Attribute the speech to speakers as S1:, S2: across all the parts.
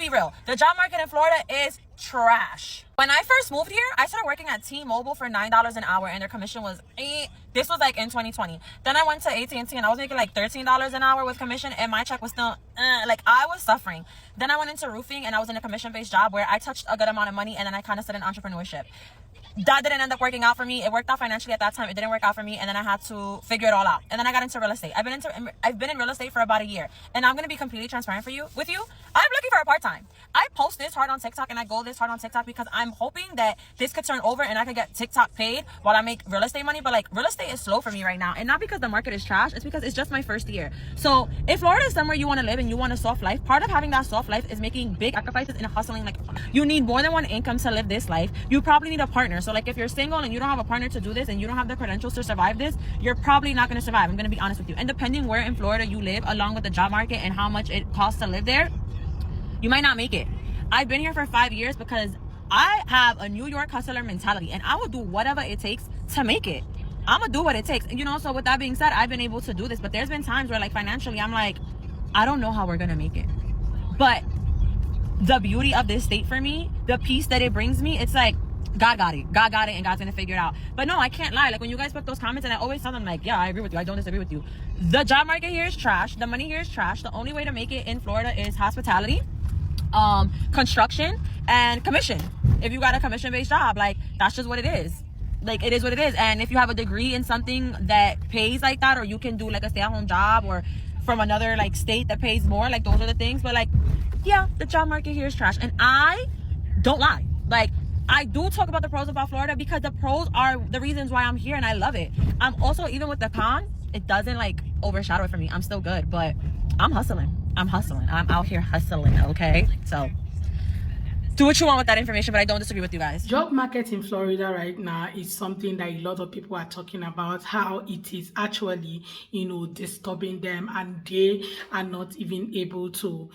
S1: be real. The job market in Florida is trash. When I first moved here, I started working at T-Mobile for $9 an hour, and their commission was this was like in 2020. Then I went to AT&T, and I was making like $13 an hour with commission, and my check was still like I was suffering. Then I went into roofing, and I was in a commission-based job where I touched a good amount of money, and then I kind of started entrepreneurship. That didn't end up working out for me. It worked out financially at that time. It didn't work out for me, and then I had to figure it all out. And then I got into real estate. I've been in real estate for about a year, and I'm gonna be completely transparent with you. I'm looking for a part-time. I post this hard on TikTok, and I go this hard on TikTok because I'm hoping that this could turn over and I could get TikTok paid while I make real estate money. But like, real estate is slow for me right now, and not because the market is trash. It's because it's just my first year. So if Florida is somewhere you want to live and you want a soft life, part of having that soft life is making big sacrifices and hustling. Like, you need more than one income to live this life. You probably need a partner. So like, if you're single and you don't have a partner to do this, and you don't have the credentials to survive this, you're probably not going to survive. I'm going to be honest with you. And depending where in Florida you live, along with the job market and how much it costs to live there, you might not make it. I've been here for 5 years because I have a New York hustler mentality, and I will do whatever it takes to make it. I'm gonna do what it takes. You know, so with that being said, I've been able to do this, but there's been times where like financially, I'm like, I don't know how we're gonna make it. But the beauty of this state for me, the peace that it brings me, it's like, God got it, and God's gonna figure it out. But no, I can't lie. Like, when you guys put those comments, and I always tell them like, yeah, I agree with you, I don't disagree with you. The job market here is trash. The money here is trash. The only way to make it in Florida is hospitality, construction, and commission. If you got a commission-based job, like, that's just what it is. Like, it is what it is. And if you have a degree in something that pays like that, or you can do like a stay-at-home job, or from another like state that pays more, like, those are the things. But like, yeah, the job market here is trash, and I don't lie. Like, I do talk about the pros about Florida because the pros are the reasons why I'm here, and I love it. I'm also, even with the con, it doesn't like overshadow it for me. I'm still good, but I'm hustling. I'm out here hustling, okay? So do what you want with that information, but I don't disagree with you guys.
S2: Job market in Florida right now is something that a lot of people are talking about, how it is actually, disturbing them, and they are not even able to,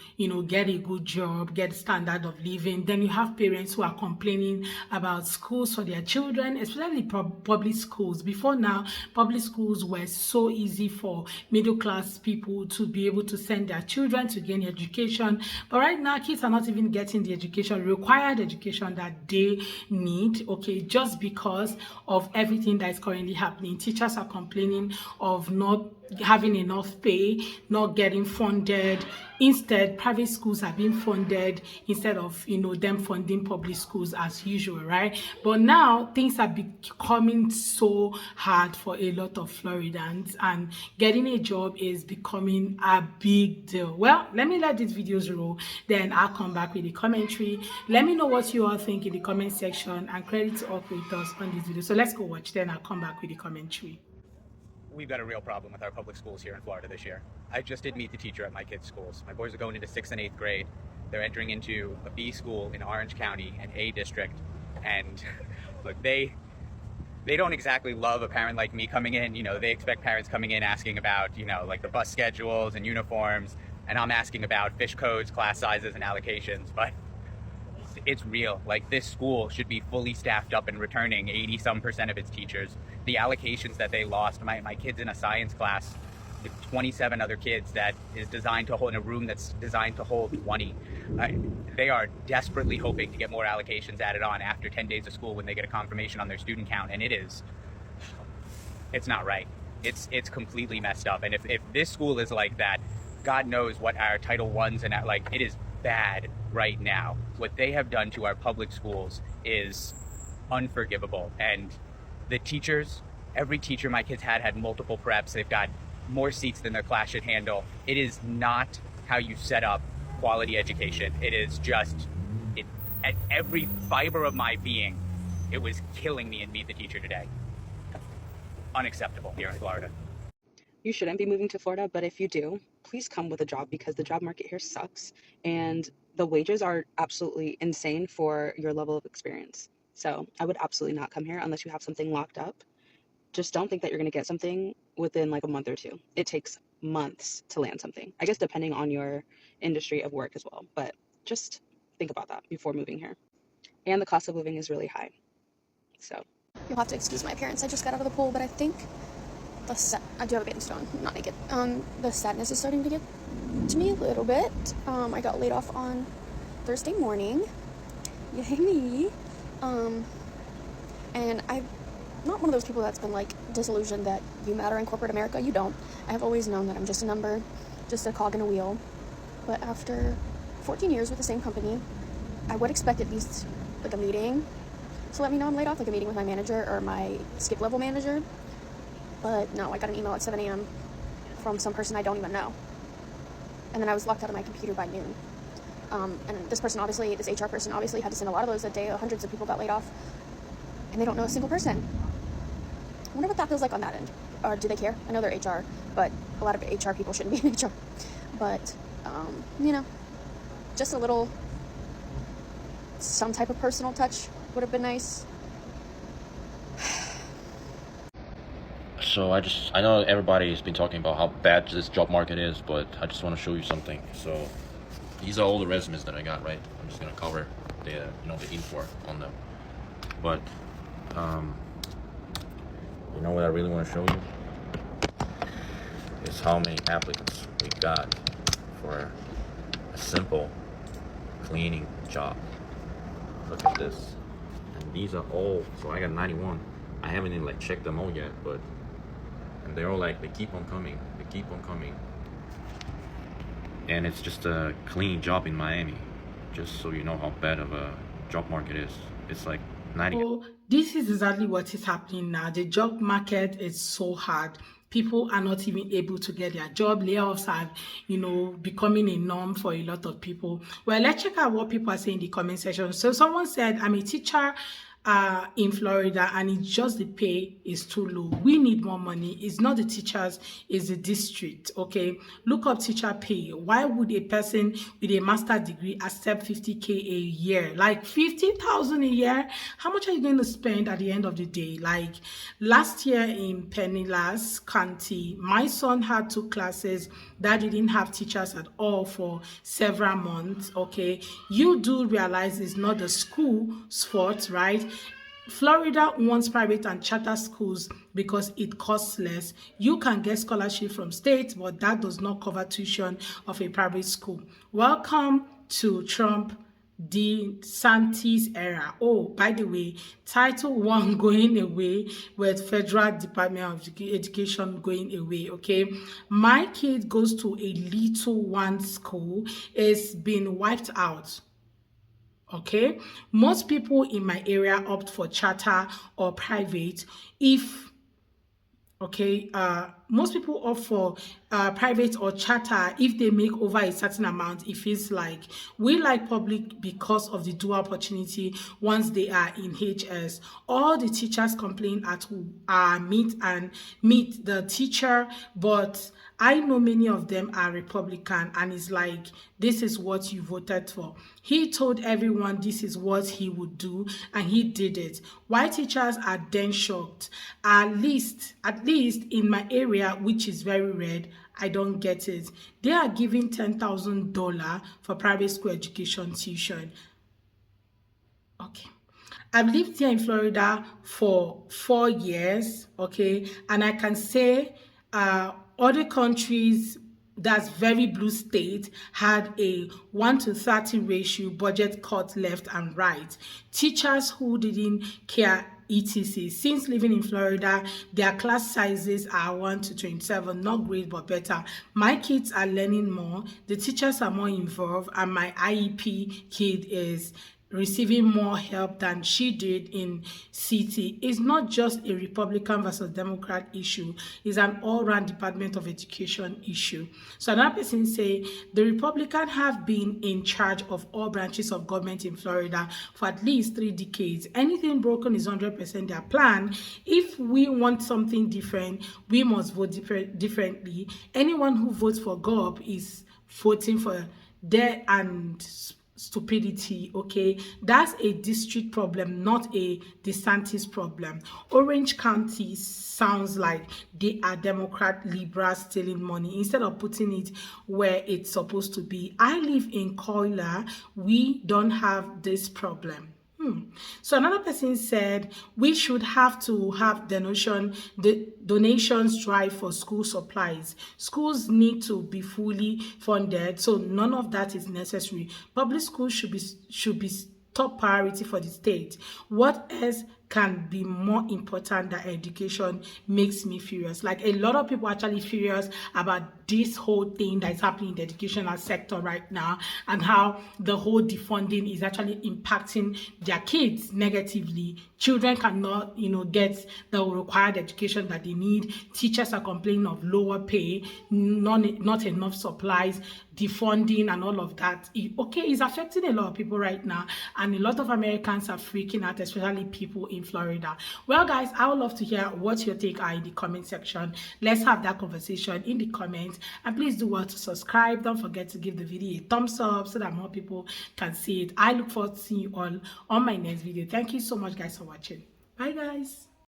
S2: get a good job, get standard of living. Then you have parents who are complaining about schools for their children, especially public schools. Before now, public schools were so easy for middle class people to be able to send their children to gain education. But right now, kids are not even getting the education, required education that they need, okay, just because of everything that is currently happening. Teachers are complaining of not having enough pay, not getting funded. Instead, private schools are being funded instead of, them funding public schools as usual, right? But now things are becoming so hard for a lot of Floridans, and getting a job is becoming a big deal. Well, let me let these videos roll, then I'll come back with the commentary. Let me know what you all think in the comment section, and credit to all creators on this video. So let's go watch, then I'll come back with the commentary.
S3: We've got a real problem with our public schools here in Florida this year. I just did meet the teacher at my kids' schools. My boys are going into 6th and 8th grade. They're entering into a B school in Orange County, an A district. And look, they don't exactly love a parent like me coming in. They expect parents coming in asking about, like the bus schedules and uniforms. And I'm asking about fish codes, class sizes, and allocations. But it's real. Like, this school should be fully staffed up and returning 80-some% of its teachers. The allocations that they lost, my kids in a science class, 27 other kids that is designed to hold in a room that's designed to hold 20. They are desperately hoping to get more allocations added on after 10 days of school when they get a confirmation on their student count, and it's not right. It's completely messed up. And if this school is like that, God knows what our Title I's and like, it is bad right now. What they have done to our public schools is unforgivable. And the teachers, every teacher my kids had multiple preps. They've got more seats than their class should handle. It is not how you set up quality education. It is just, at every fiber of my being, it was killing me in Meet the Teacher today. Unacceptable here in Florida.
S4: You shouldn't be moving to Florida, but if you do, please come with a job, because the job market here sucks and the wages are absolutely insane for your level of experience. So I would absolutely not come here unless you have something locked up. Just don't think that you're going to get something within like a month or two. It takes months to land something, I guess, depending on your industry of work as well. But just think about that before moving here. And the cost of living is really high. So
S5: you'll have to excuse my appearance. I just got out of the pool, but I think I do have a bathing stone, I'm not naked. The sadness is starting to get to me a little bit. I got laid off on Thursday morning. Yay me. And I'm not one of those people that's been like disillusioned that you matter in corporate America. You don't. I have always known that I'm just a number, just a cog in a wheel. But after 14 years with the same company, I would expect at least like a meeting to let me know I'm laid off, like a meeting with my manager or my skip level manager. But no, I got an email at 7 a.m. from some person I don't even know. And then I was locked out of my computer by noon. And this person obviously, this HR person obviously had to send a lot of those a day. Hundreds of people got laid off. And they don't know a single person. I wonder what that feels like on that end. Or do they care? I know they're HR, but a lot of HR people shouldn't be in HR. But, just a little, some type of personal touch would have been nice.
S6: So I know everybody's been talking about how bad this job market is, but I just want to show you something. So these are all the resumes that I got, right? I'm just gonna cover the the info on them. But you know what I really want to show you is how many applicants we got for a simple cleaning job. Look at this. And these are all, so I got 91. I haven't even checked them all yet, but and they're all they keep on coming. They keep on coming. And it's just a cleaning job in Miami. Just so you know how bad of a job market is. It's 90.
S2: So this is exactly what is happening now. The job market is so hard. People are not even able to get their job. Layoffs are, becoming a norm for a lot of people. Well, let's check out what people are saying in the comment section. So someone said, I'm a teacher in Florida, and it's just the pay is too low. We need more money. It's not the teachers, it's the district. Okay, look up teacher pay. Why would a person with a master's degree accept 50K a year? 50,000 a year? How much are you going to spend at the end of the day? Last year in Pinellas County, my son had 2 classes that didn't have teachers at all for several months. Okay, you do realize it's not the school's fault, right? Florida wants private and charter schools because it costs less. You can get scholarship from states, but that does not cover tuition of a private school. Welcome to Trump DeSantis era. Oh, by the way, Title I going away with Federal Department of Education going away. Okay, my kid goes to a little one school. It's been wiped out. Okay, most people in my area opt for charter or private. Most people opt for private or charter if they make over a certain amount. It feels like we like public because of the dual opportunity once they are in HS. All the teachers complain at meet the teacher, but I know many of them are Republican, and it's this is what you voted for. He told everyone this is what he would do, and he did it. Why teachers are then shocked? At least in my area, which is very red, I don't get it. They are giving $10,000 for private school education tuition. Okay. I've lived here in Florida for 4 years, okay, and I can say other countries that's very blue state had a 1:30 ratio budget cut left and right. Teachers who didn't care etc. Since living in Florida, their class sizes are 1:27, not great but better. My kids are learning more, the teachers are more involved, and my IEP kid is receiving more help than she did in city. It's not just a Republican versus Democrat issue. It's an all-round Department of Education issue. So another person say, the Republicans have been in charge of all branches of government in Florida for at least 3 decades. Anything broken is 100% their plan. If we want something different, we must vote differently. Anyone who votes for GOP is voting for death and stupidity. Okay, that's a district problem, not a DeSantis problem. Orange County sounds like they are Democrat liberals stealing money instead of putting it where it's supposed to be. I live in Coila. We don't have this problem. So another person said we should have to have the donations drive for school supplies. Schools need to be fully funded, so none of that is necessary. Public schools should be top priority for the state. What else can be more important than education makes me furious. Like, a lot of people are actually furious about this whole thing that is happening in the educational sector right now, and how the whole defunding is actually impacting their kids negatively. Children cannot, get the required education that they need. Teachers are complaining of lower pay, not enough supplies, defunding and all of that. It's affecting a lot of people right now, and a lot of Americans are freaking out, especially people in Florida. Well, guys, I would love to hear what your take are in the comment section. Let's have that conversation in the comments, and please do well to subscribe. Don't forget to give the video a thumbs up so that more people can see it. I look forward to seeing you all on my next video. Thank you so much, guys, for watching. Bye, guys.